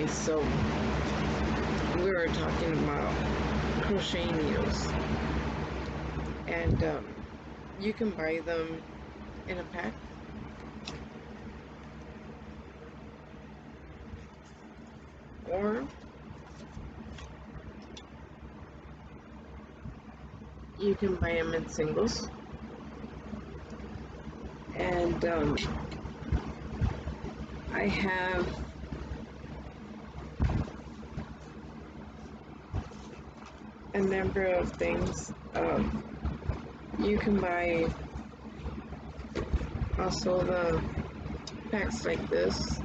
so we were talking about crochet needles, and you can buy them in a pack. Or you can buy them in singles. And I have a number of things. You can buy also the packs like this.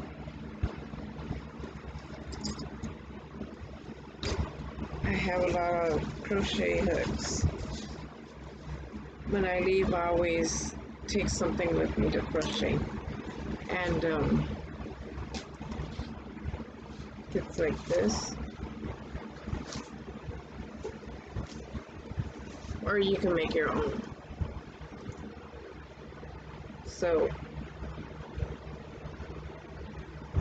I have a lot of crochet hooks. When I leave, I always take something with me to crochet. And it's like this. Or you can make your own. So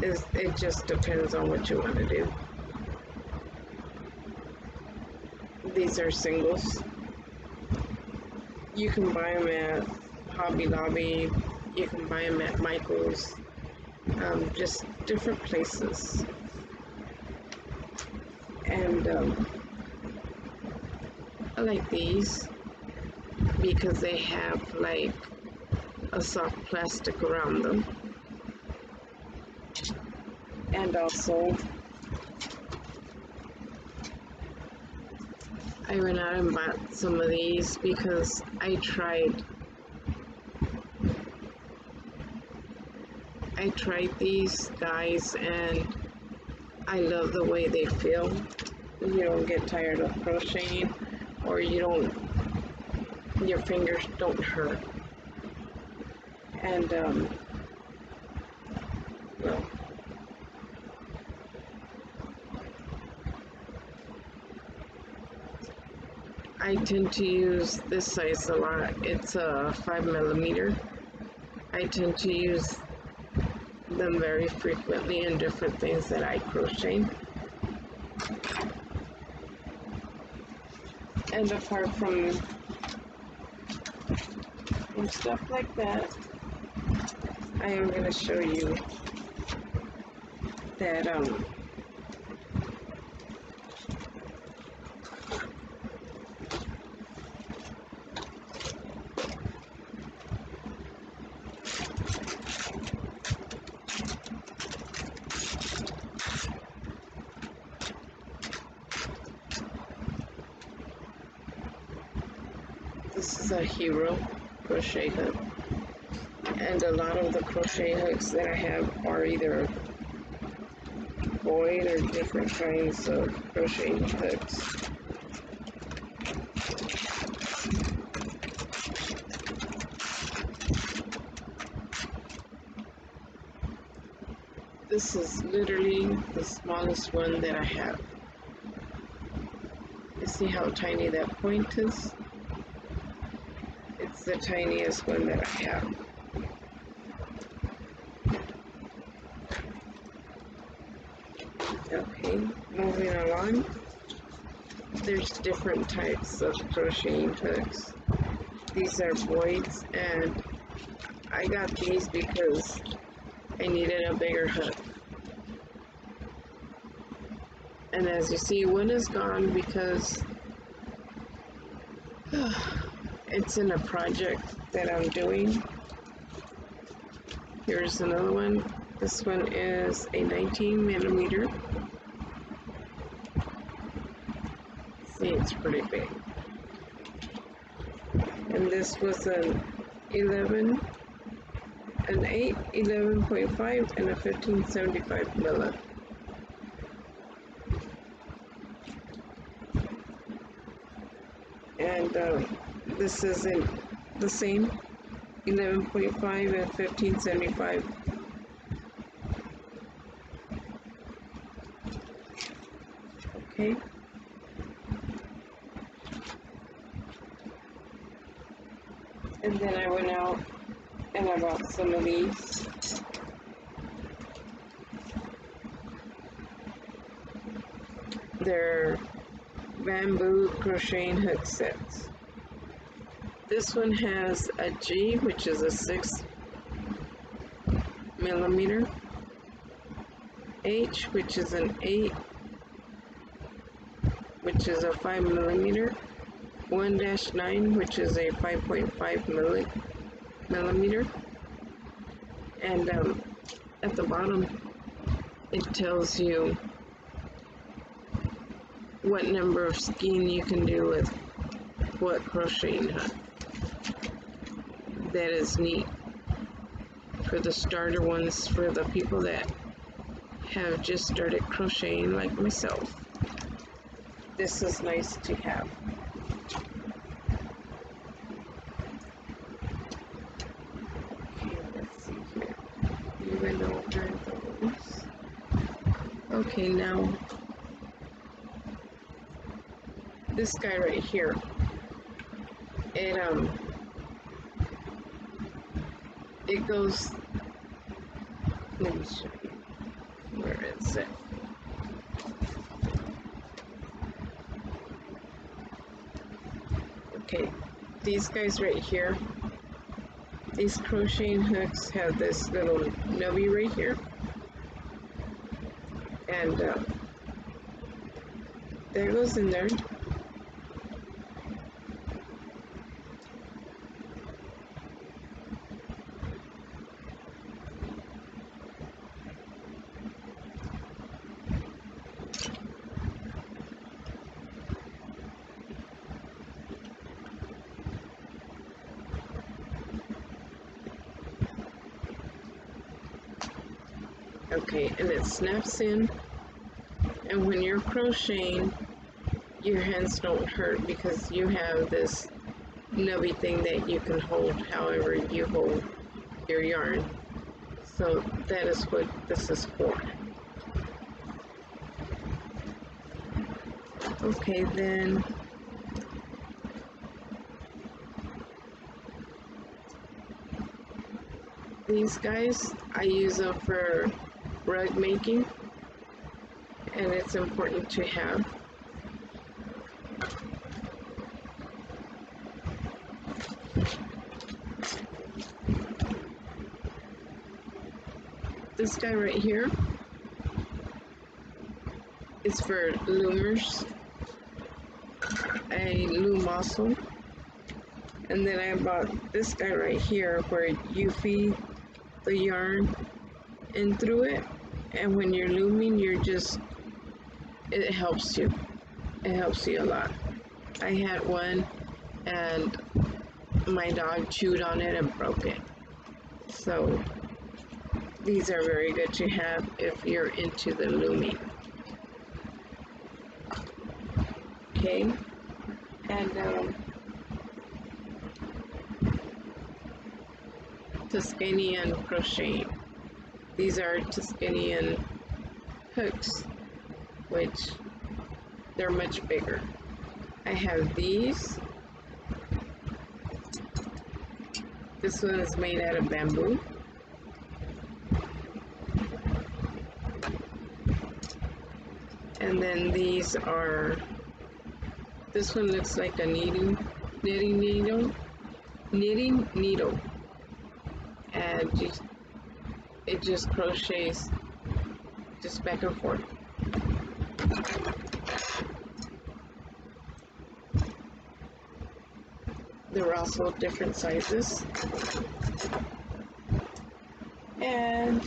it just depends on what you want to do. These are singles. You can buy them at Hobby Lobby. You can buy them at Michael's. Just different places. And I like these because they have like a soft plastic around them. And also, I went out and bought some of these because I tried these guys and I love the way they feel. You don't get tired of crocheting, or your fingers don't hurt. And well, I tend to use this size a lot. It's a 5mm. I tend to use them very frequently in different things that I crochet. And apart from stuff like that, I am going to show you that this is a Hero crochet hook, and a lot of the crochet hooks that I have are either void or different kinds of crocheting hooks. This is literally the smallest one that I have. You see how tiny that point is? It's the tiniest one that I have. Okay, moving along. There's different types of crocheting hooks. These are voids, and I got these because I needed a bigger hook. And as you see, one is gone because it's in a project that I'm doing. Here's another one. This one is a 19mm. See, it's pretty big. And this was an 11, an 8, 11.5, and a 1575mm. And this is the same 11.5 and 1575. Okay. And then I went out and I bought some of these. They're bamboo crocheting hook sets. This one has a G, which is a 6 millimeter, H, which is an 8, which is a 5 millimeter, 1-9, which is a 5.5 millimeter, and at the bottom it tells you what number of skein you can do with what crocheting hook. That is neat for the starter ones, for the people that have just started crocheting like myself. This is nice to have. Okay, let's see here. You went over those. Okay, now this guy right here, it goes, let me show you where it's at. Okay, these guys right here, these crocheting hooks have this little nubby right here, and that goes in there. Okay, and it snaps in, and when you're crocheting, your hands don't hurt because you have this nubby thing that you can hold however you hold your yarn. So that is what this is for. Okay, then these guys, I use them for rug making, and it's important to have. This guy right here is for loomers. I loom also. And then I bought this guy right here where you feed the yarn in through it, and when you're looming, it helps you. It helps you a lot. I had one and my dog chewed on it and broke it. So these are very good to have if you're into the looming. Okay, and Tuscanian crochet. These are Tuscanian hooks, which they're much bigger. I have these. This one is made out of bamboo. And then these are, this one looks like a knitting needle. And it just crochets just back and forth. There are also different sizes. And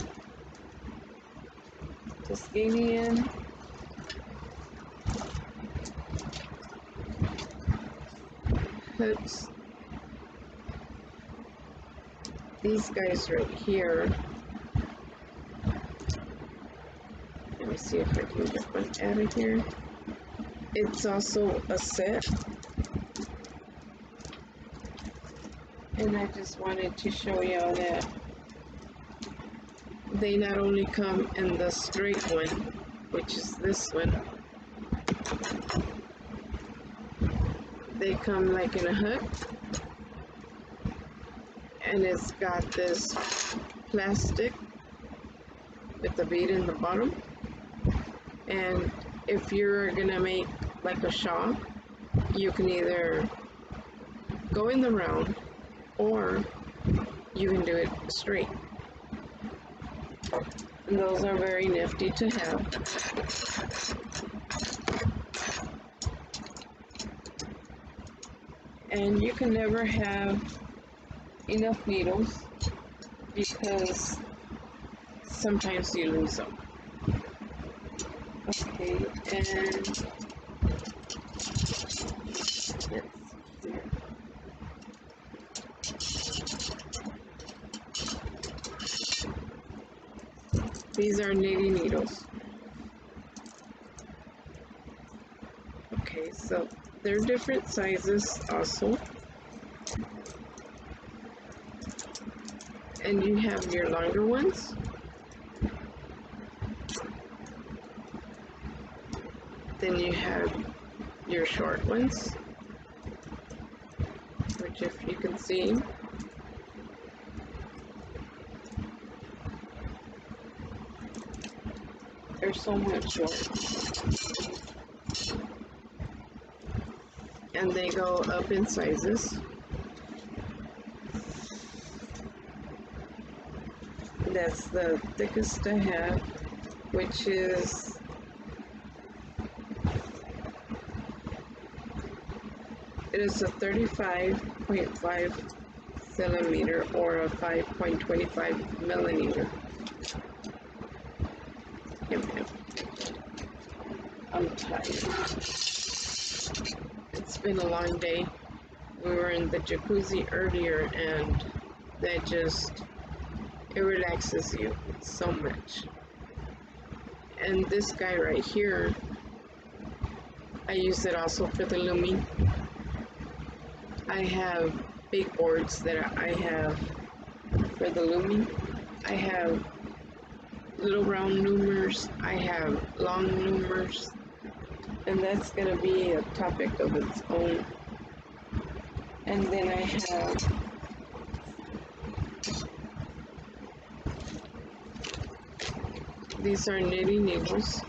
Tuscanian hooks. These guys right here, let me see if I can get one out of here. It's also a set, and I just wanted to show y'all that they not only come in the straight one, which is this one, they come like in a hook, and it's got this plastic with the bead in the bottom, and if you're gonna make like a shawl, you can either go in the round or you can do it straight. And those are very nifty to have. And you can never have enough needles because sometimes you lose them. Okay, and let's see. These are knitting needles. Okay, so they're different sizes also. And you have your longer ones. Then you have your short ones, which if you can see, they're somewhat short. And they go up in sizes. That's the thickest I have, which is it is a 35.5 centimeter or a 5.25 millimeter. I'm tired. It's been a long day. We were in the jacuzzi earlier and that just, it relaxes you so much. And this guy right here, I use it also for the looming. I have big boards that I have for the looming. I have little round loomers, I have long loomers, and that's going to be a topic of its own. And then I have these are knitting needles.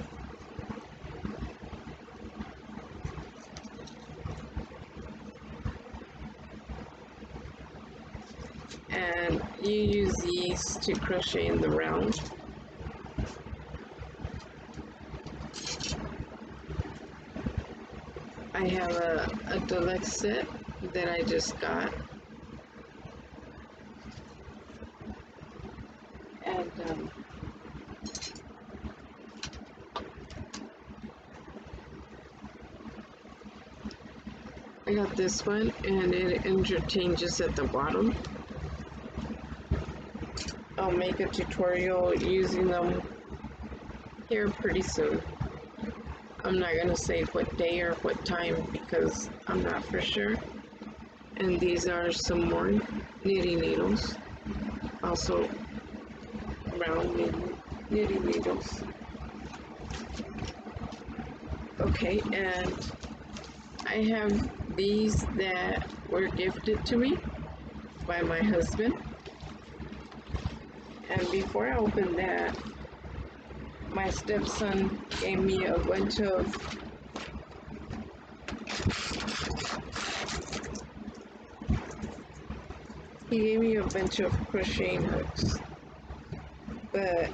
And you use these to crochet in the round. I have a deluxe set that I just got. And I got this one and it interchanges at the bottom. I'll make a tutorial using them here pretty soon. I'm not going to say what day or what time because I'm not for sure. And these are some more knitting needles, also round knitting needles. Okay, and I have these that were gifted to me by my husband. And before I open that, my stepson gave me a bunch of crocheting hooks, but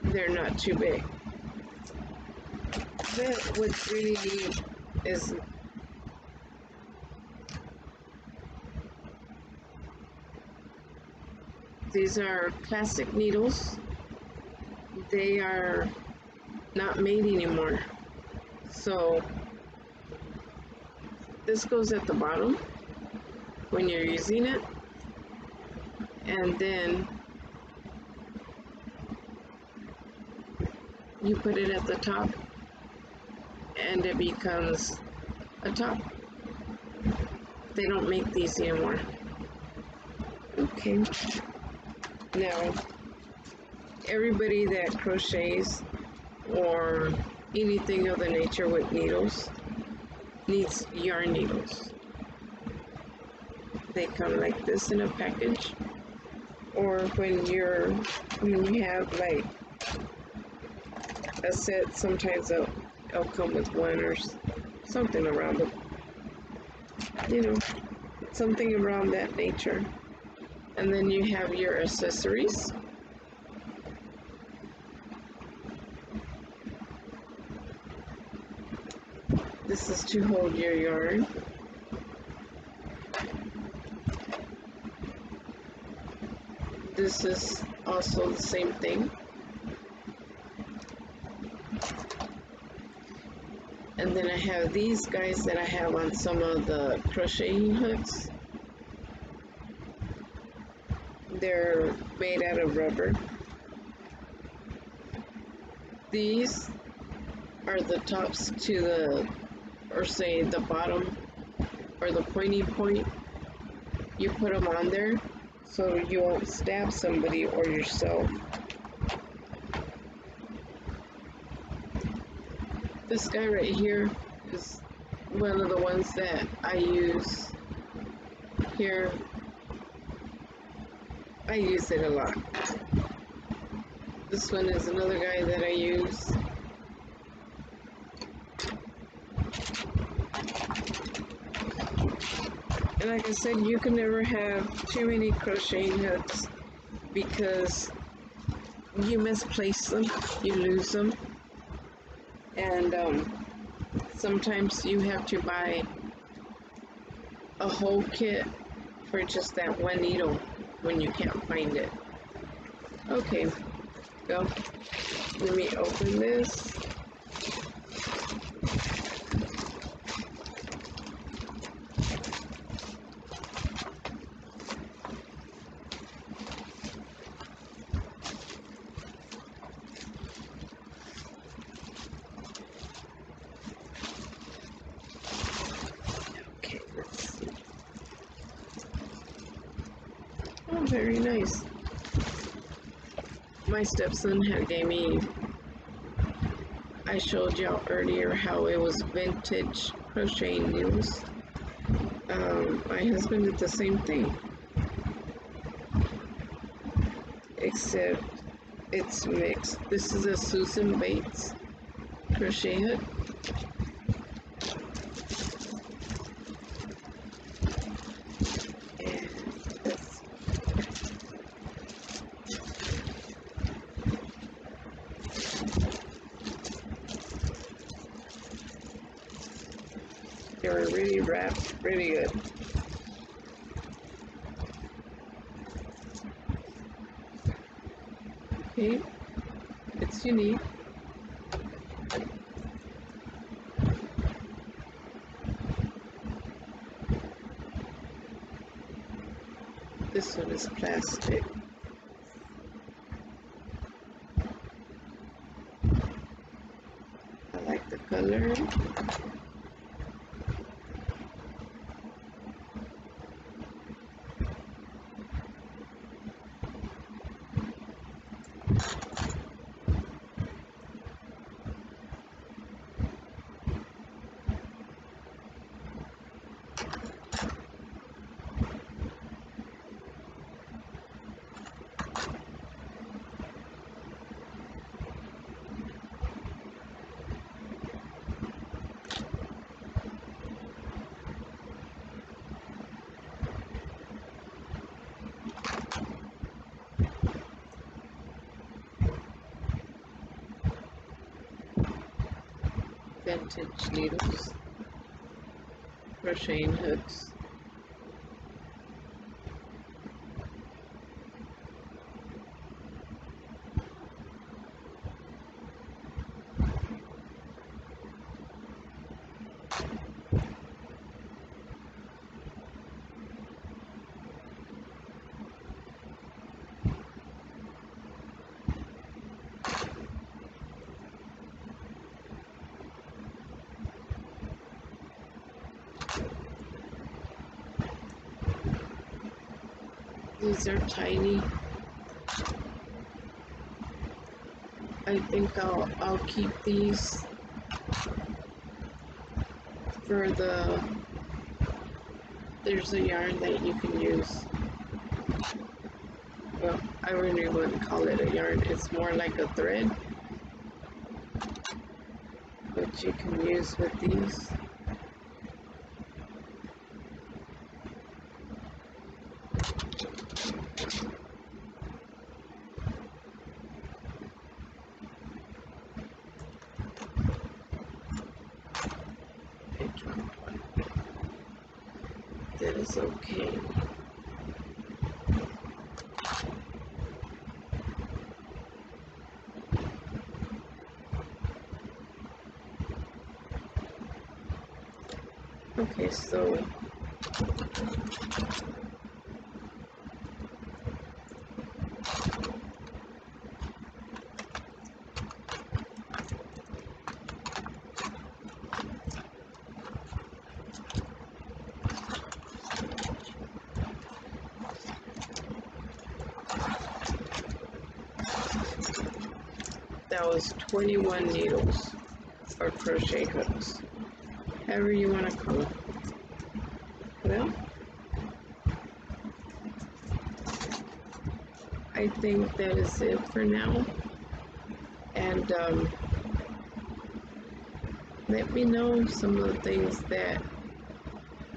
they're not too big. But what's really neat is these are classic needles. They are not made anymore. So this goes at the bottom when you're using it, and then you put it at the top and it becomes a top. They don't make these anymore. Okay. Now, everybody that crochets or anything of the nature with needles needs yarn needles. They come like this in a package, or when you have like a set. Sometimes it'll come with one or something around it, you know, something around that nature. And then you have your accessories. This is to hold your yarn. This is also the same thing. And then I have these guys that I have on some of the crocheting hooks. They're made out of rubber. These are the tops to the, or say the bottom, or the pointy point. You put them on there so you won't stab somebody or yourself. This guy right here is one of the ones that I use here. I use it a lot. This one is another guy that I use. And like I said, you can never have too many crocheting hooks because you misplace them, you lose them. And sometimes you have to buy a whole kit for just that one needle when you can't find it. Okay, go. Let me open this. Oh, very nice. My stepson had gave me, I showed y'all earlier how it was vintage crocheting needles. My husband did the same thing, except it's mixed. This is a Susan Bates crochet hook. They were really wrapped, really good. Okay, it's unique. This one is plastic. I like the color. Vintage needles, crocheting hooks. These are tiny. I think I'll keep these for there's a yarn that you can use. Well, I really wouldn't call it a yarn. It's more like a thread. that you can use with these. That is okay. Okay, so that was 21 needles or crochet hooks, however you want to call it. Well, I think that is it for now, and let me know some of the things that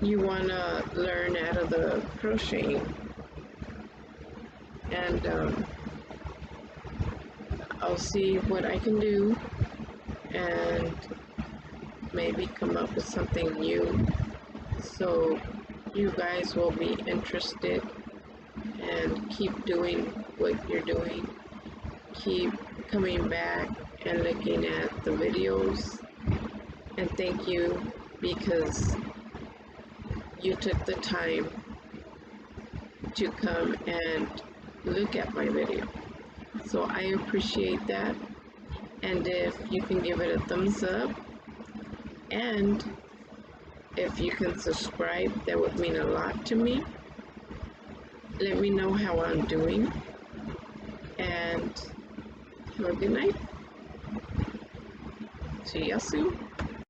you want to learn out of the crocheting, and I'll see what I can do and maybe come up with something new so you guys will be interested and keep doing what you're doing. Keep coming back and looking at the videos, and thank you because you took the time to come and look at my video. So I appreciate that, and if you can give it a thumbs up, and if you can subscribe, that would mean a lot to me. Let me know how I'm doing, and have a good night. See ya soon.